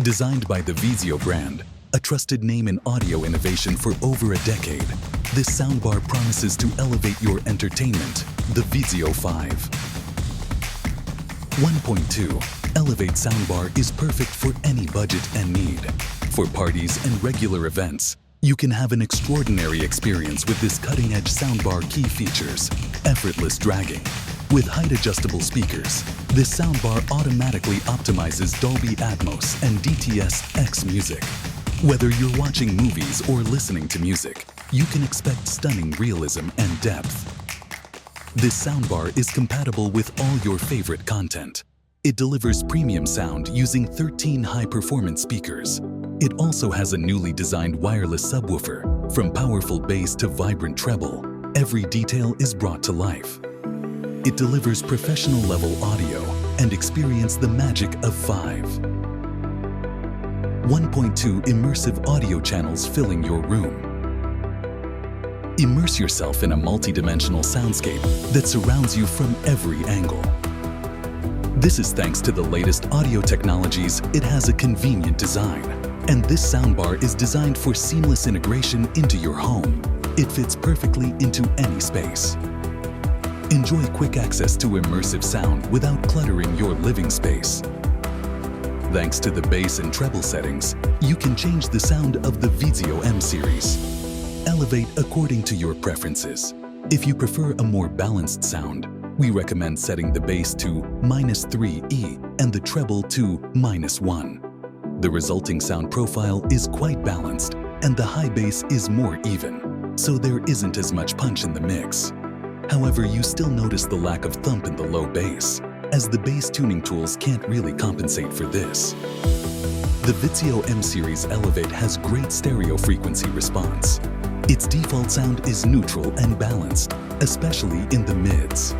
Designed by the Vizio brand, a trusted name in audio innovation for over a decade, this soundbar promises to elevate your entertainment, the Vizio 5. 1.2 Elevate soundbar is perfect for any budget and need. For parties and regular events, you can have an extraordinary experience with this cutting-edge soundbar key features. Effortless dragging. With height-adjustable speakers, this soundbar automatically optimizes Dolby Atmos and DTS-X music. Whether you're watching movies or listening to music, you can expect stunning realism and depth. This soundbar is compatible with all your favorite content. It delivers premium sound using 13 high-performance speakers. It also has a newly designed wireless subwoofer. From powerful bass to vibrant treble, every detail is brought to life. It delivers professional-level audio and experience the magic of 5. 1.2 immersive audio channels filling your room. Immerse yourself in a multi-dimensional soundscape that surrounds you from every angle. This is thanks to the latest audio technologies. It has a convenient design. And this soundbar is designed for seamless integration into your home. It fits perfectly into any space. Enjoy quick access to immersive sound without cluttering your living space. Thanks to the bass and treble settings, you can change the sound of the Vizio M series. Elevate according to your preferences. If you prefer a more balanced sound, we recommend setting the bass to -3E and the treble to -1. The resulting sound profile is quite balanced, and the high bass is more even, so there isn't as much punch in the mix. However, you still notice the lack of thump in the low bass, as the bass tuning tools can't really compensate for this. The Vizio M Series Elevate has great stereo frequency response. Its default sound is neutral and balanced, especially in the mids.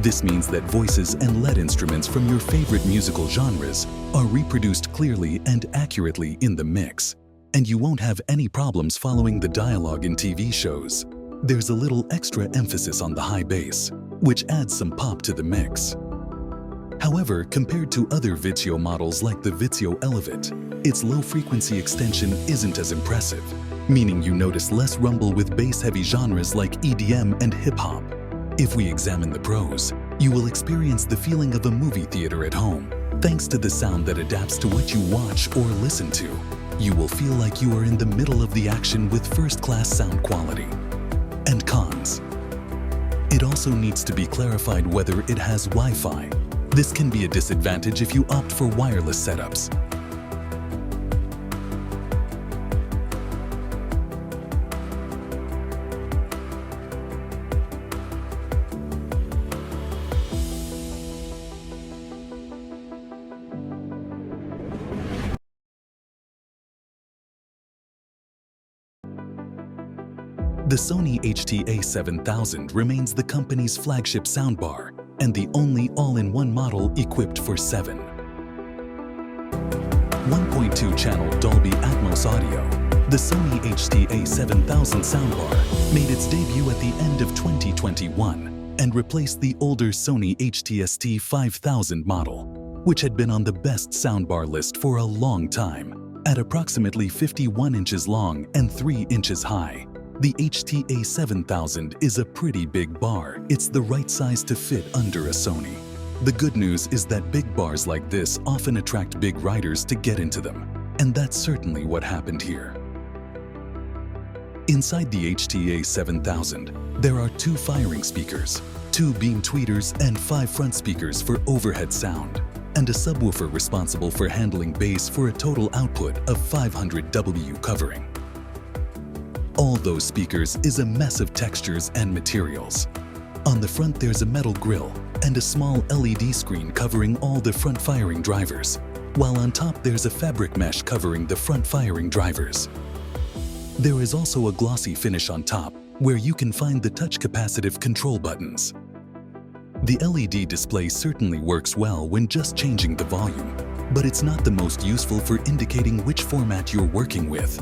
This means that voices and LED instruments from your favorite musical genres are reproduced clearly and accurately in the mix, and you won't have any problems following the dialogue in TV shows. There's a little extra emphasis on the high bass, which adds some pop to the mix. However, compared to other Vizio models like the Vizio Elevate, its low-frequency extension isn't as impressive, meaning you notice less rumble with bass-heavy genres like EDM and hip-hop. If we examine the pros, you will experience the feeling of a movie theater at home. Thanks to the sound that adapts to what you watch or listen to, you will feel like you are in the middle of the action with first-class sound quality. And cons. It also needs to be clarified whether it has Wi-Fi. This can be a disadvantage if you opt for wireless setups. The Sony HTA7000 remains the company's flagship soundbar and the only all-in-one model equipped for 7. 1.2 channel Dolby Atmos audio. The Sony HTA7000 soundbar made its debut at the end of 2021 and replaced the older Sony HTST5000 model, which had been on the best soundbar list for a long time. At approximately 51 inches long and 3 inches high, the HTA7000 is a pretty big bar. It's the right size to fit under a Sony. The good news is that big bars like this often attract big riders to get into them, and that's certainly what happened here. Inside the HTA7000, there are 2 firing speakers, 2 beam tweeters, and 5 front speakers for overhead sound, and a subwoofer responsible for handling bass for a total output of 500 W covering. All those speakers is a mess of textures and materials. On the front there's a metal grille and a small LED screen covering all the front firing drivers, while on top there's a fabric mesh covering the front firing drivers. There is also a glossy finish on top where you can find the touch capacitive control buttons. The LED display certainly works well when just changing the volume, but it's not the most useful for indicating which format you're working with.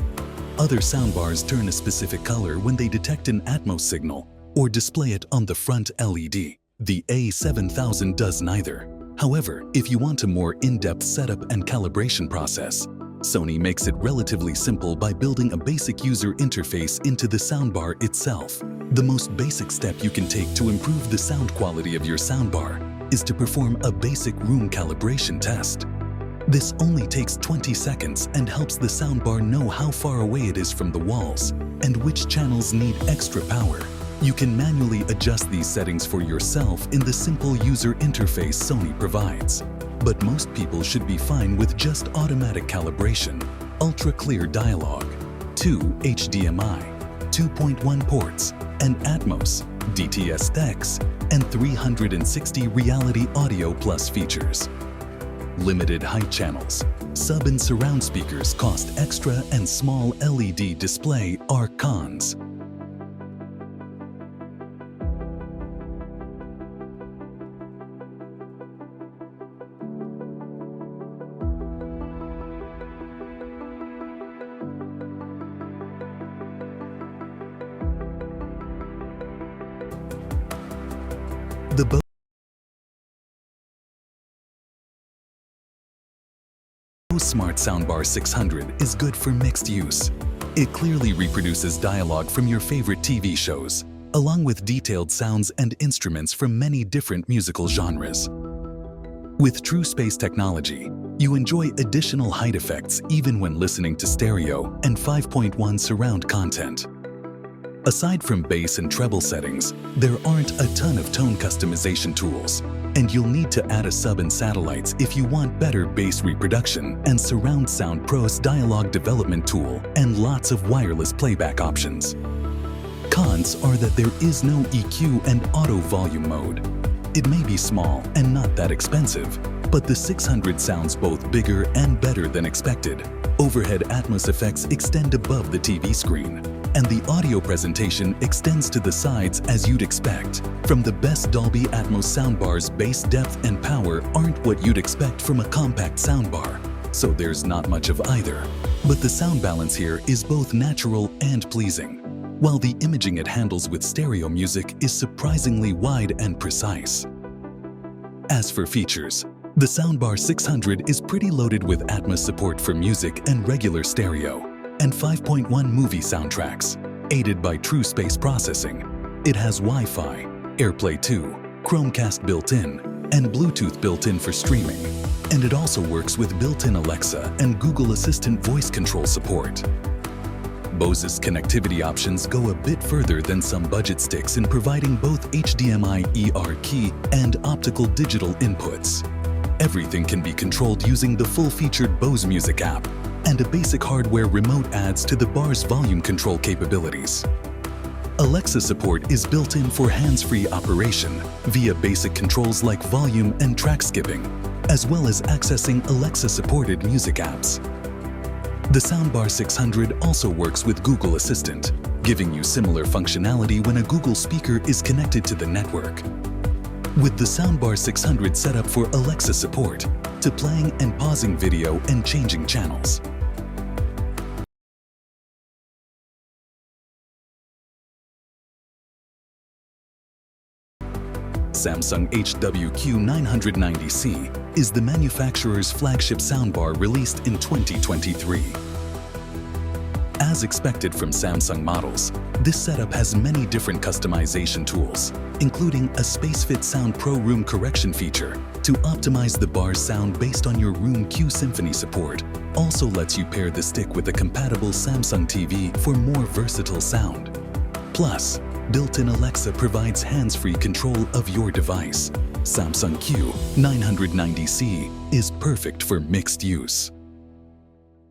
Other soundbars turn a specific color when they detect an Atmos signal or display it on the front LED. The A7000 does neither. However, if you want a more in-depth setup and calibration process, Sony makes it relatively simple by building a basic user interface into the soundbar itself. The most basic step you can take to improve the sound quality of your soundbar is to perform a basic room calibration test. This only takes 20 seconds and helps the soundbar know how far away it is from the walls and which channels need extra power. You can manually adjust these settings for yourself in the simple user interface Sony provides. But most people should be fine with just automatic calibration, ultra-clear dialogue, 2 HDMI, 2.1 ports, and Atmos, DTS-X, and 360 Reality Audio Plus features. Limited height channels, sub and surround speakers cost extra, and small LED display are cons. The Bose Smart Soundbar 600 is good for mixed use. It clearly reproduces dialogue from your favorite TV shows, along with detailed sounds and instruments from many different musical genres. With True Space technology, you enjoy additional height effects even when listening to stereo and 5.1 surround content. Aside from bass and treble settings, there aren't a ton of tone customization tools, and you'll need to add a sub and satellites if you want better bass reproduction and Surround Sound Pro's dialogue development tool and lots of wireless playback options. Cons are that there is no EQ and auto volume mode. It may be small and not that expensive, but the 600 sounds both bigger and better than expected. Overhead Atmos effects extend above the TV screen, and the audio presentation extends to the sides as you'd expect. From the best Dolby Atmos soundbars, bass depth and power aren't what you'd expect from a compact soundbar, so there's not much of either. But the sound balance here is both natural and pleasing, while the imaging it handles with stereo music is surprisingly wide and precise. As for features, the Soundbar 600 is pretty loaded with Atmos support for music and regular stereo, and 5.1 movie soundtracks, aided by True Space processing. It has Wi-Fi, AirPlay 2, Chromecast built-in, and Bluetooth built-in for streaming. And it also works with built-in Alexa and Google Assistant voice control support. Bose's connectivity options go a bit further than some budget sticks in providing both HDMI ER key and optical digital inputs. Everything can be controlled using the full-featured Bose Music app, and a basic hardware remote adds to the bar's volume control capabilities. Alexa support is built in for hands-free operation via basic controls like volume and track skipping, as well as accessing Alexa-supported music apps. The Soundbar 600 also works with Google Assistant, giving you similar functionality when a Google speaker is connected to the network. With the Soundbar 600 set up for Alexa support, to playing and pausing video and changing channels. Samsung HWQ990C is the manufacturer's flagship soundbar released in 2023. As expected from Samsung models, this setup has many different customization tools, including a SpaceFit Sound Pro room correction feature to optimize the bar's sound based on your room Q Symphony support. Also lets you pair the stick with a compatible Samsung TV for more versatile sound. Plus, built-in Alexa provides hands-free control of your device. Samsung Q990C is perfect for mixed use.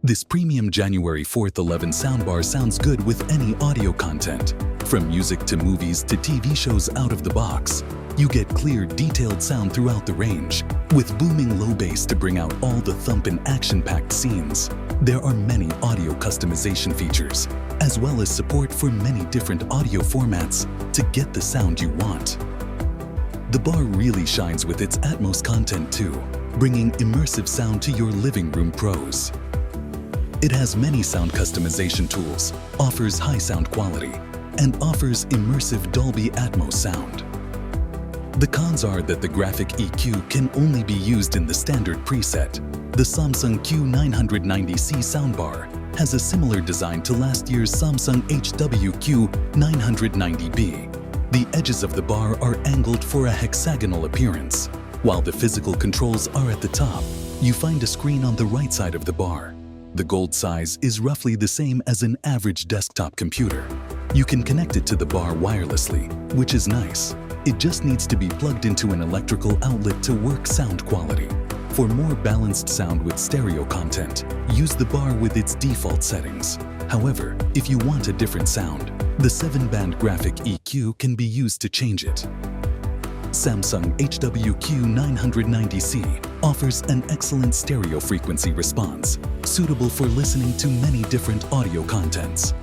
This premium January 4th 11 soundbar sounds good with any audio content. From music to movies to TV shows out of the box, you get clear, detailed sound throughout the range, with booming low bass to bring out all the thump and action-packed scenes. There are many audio customization features, as well as support for many different audio formats to get the sound you want. The bar really shines with its Atmos content too, bringing immersive sound to your living room pros. It has many sound customization tools, offers high sound quality, and offers immersive Dolby Atmos sound. The cons are that the graphic EQ can only be used in the standard preset. The Samsung Q990C soundbar has a similar design to last year's Samsung HWQ990B. The edges of the bar are angled for a hexagonal appearance. While the physical controls are at the top, you find a screen on the right side of the bar. The gold size is roughly the same as an average desktop computer. You can connect it to the bar wirelessly, which is nice. It just needs to be plugged into an electrical outlet to work sound quality. For more balanced sound with stereo content, use the bar with its default settings. However, if you want a different sound, the 7-band graphic EQ can be used to change it. Samsung HWQ990C offers an excellent stereo frequency response, suitable for listening to many different audio contents.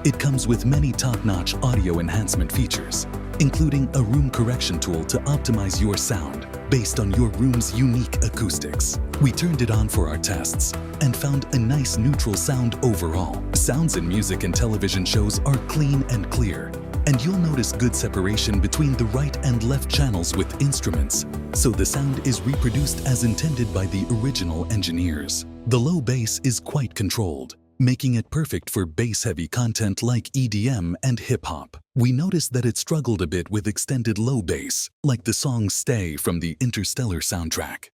It comes with many top-notch audio enhancement features, including a room correction tool to optimize your sound based on your room's unique acoustics. We turned it on for our tests and found a nice neutral sound overall. Sounds in music and television shows are clean and clear, and you'll notice good separation between the right and left channels with instruments, so the sound is reproduced as intended by the original engineers. The low bass is quite controlled, making it perfect for bass-heavy content like EDM and hip-hop. We noticed that it struggled a bit with extended low bass, like the song Stay from the Interstellar soundtrack.